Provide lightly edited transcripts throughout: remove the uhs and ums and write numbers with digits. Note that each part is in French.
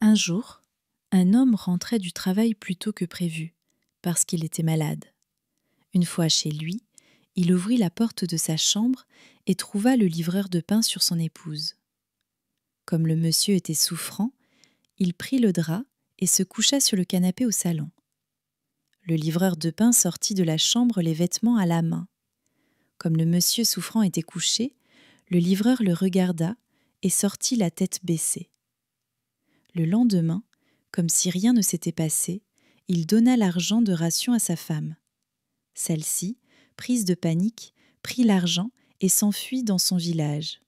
Un jour, un homme rentrait du travail plus tôt que prévu, parce qu'il était malade. Une fois chez lui, il ouvrit la porte de sa chambre et trouva le livreur de pain sur son épouse. Comme le monsieur était souffrant, il prit le drap et se coucha sur le canapé au salon. Le livreur de pain sortit de la chambre les vêtements à la main. Comme le monsieur souffrant était couché, le livreur le regarda et sortit la tête baissée. Le lendemain, comme si rien ne s'était passé, il donna l'argent de ration à sa femme. Celle-ci, prise de panique, prit l'argent et s'enfuit dans son village.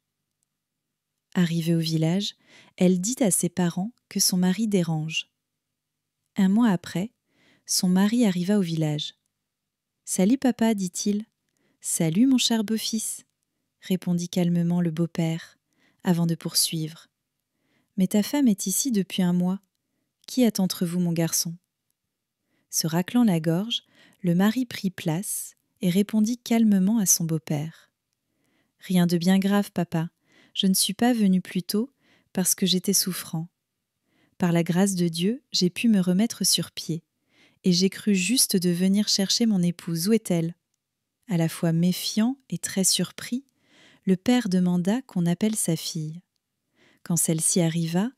Arrivée au village, elle dit à ses parents que son mari dérange. Un mois après, son mari arriva au village. « Salut papa, dit-il. »« Salut mon cher beau-fils, » répondit calmement le beau-père, avant de poursuivre. « Mais ta femme est ici depuis un mois. Qui est entre vous, mon garçon ?» Se raclant la gorge, le mari prit place et répondit calmement à son beau-père. « Rien de bien grave, papa. Je ne suis pas venu plus tôt parce que j'étais souffrant. Par la grâce de Dieu, j'ai pu me remettre sur pied. Et j'ai cru juste de venir chercher mon épouse. Où est-elle » À la fois méfiant et très surpris, le père demanda qu'on appelle sa fille. Quand celle-ci arriva,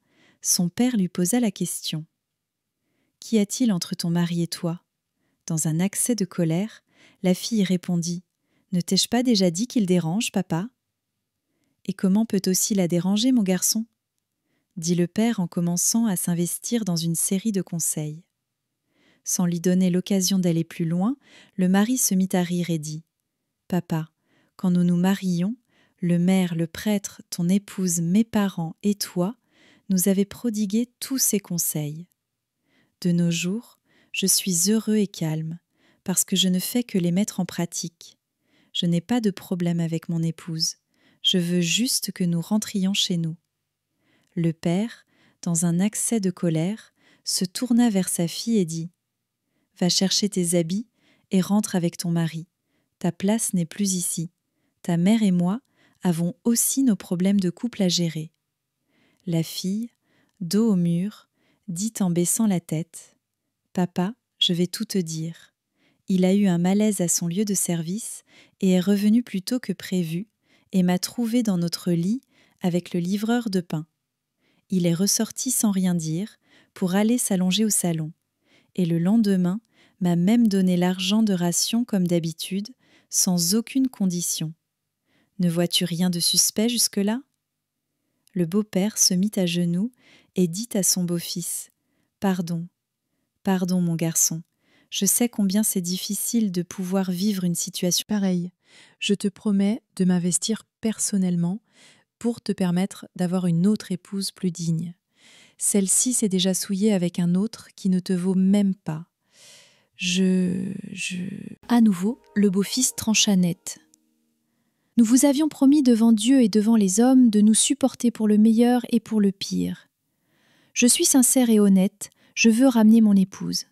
son père lui posa la question. « Qu'y a-t-il entre ton mari et toi ?» Dans un accès de colère, la fille répondit « Ne t'ai-je pas déjà dit qu'il dérange, papa ?»« Et comment peut aussi la déranger, mon garçon ?» dit le père en commençant à s'investir dans une série de conseils. Sans lui donner l'occasion d'aller plus loin, le mari se mit à rire et dit « Papa, quand nous nous marions, le maire, le prêtre, ton épouse, mes parents et toi nous avaient prodigué tous ces conseils. De nos jours, je suis heureux et calme, parce que je ne fais que les mettre en pratique. Je n'ai pas de problème avec mon épouse. Je veux juste que nous rentrions chez nous. » Le père, dans un accès de colère, se tourna vers sa fille et dit « Va chercher tes habits et rentre avec ton mari. Ta place n'est plus ici. Ta mère et moi avons aussi nos problèmes de couple à gérer. » La fille, dos au mur, dit en baissant la tête « Papa, je vais tout te dire. Il a eu un malaise à son lieu de service et est revenu plus tôt que prévu et m'a trouvé dans notre lit avec le livreur de pain. Il est ressorti sans rien dire pour aller s'allonger au salon et le lendemain m'a même donné l'argent de ration comme d'habitude, sans aucune condition. Ne vois-tu rien de suspect jusque-là » Le beau-père se mit à genoux et dit à son beau-fils « Pardon, pardon mon garçon, je sais combien c'est difficile de pouvoir vivre une situation pareille. Je te promets de m'investir personnellement pour te permettre d'avoir une autre épouse plus digne. Celle-ci s'est déjà souillée avec un autre qui ne te vaut même pas. À nouveau, le beau-fils trancha net. Nous vous avions promis devant Dieu et devant les hommes de nous supporter pour le meilleur et pour le pire. Je suis sincère et honnête, je veux ramener mon épouse.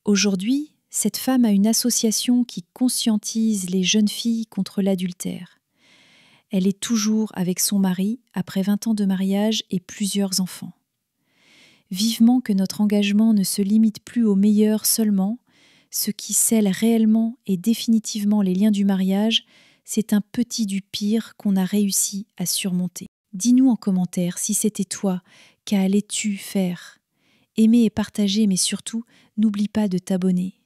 Aujourd'hui, cette femme a une association qui conscientise les jeunes filles contre l'adultère. Elle est toujours avec son mari après 20 ans de mariage et plusieurs enfants. Vivement que notre engagement ne se limite plus au meilleur seulement. Ce qui scelle réellement et définitivement les liens du mariage, c'est un petit du pire qu'on a réussi à surmonter. Dis-nous en commentaire si c'était toi, qu'allais-tu faire ? Aimer et partager, mais surtout, n'oublie pas de t'abonner.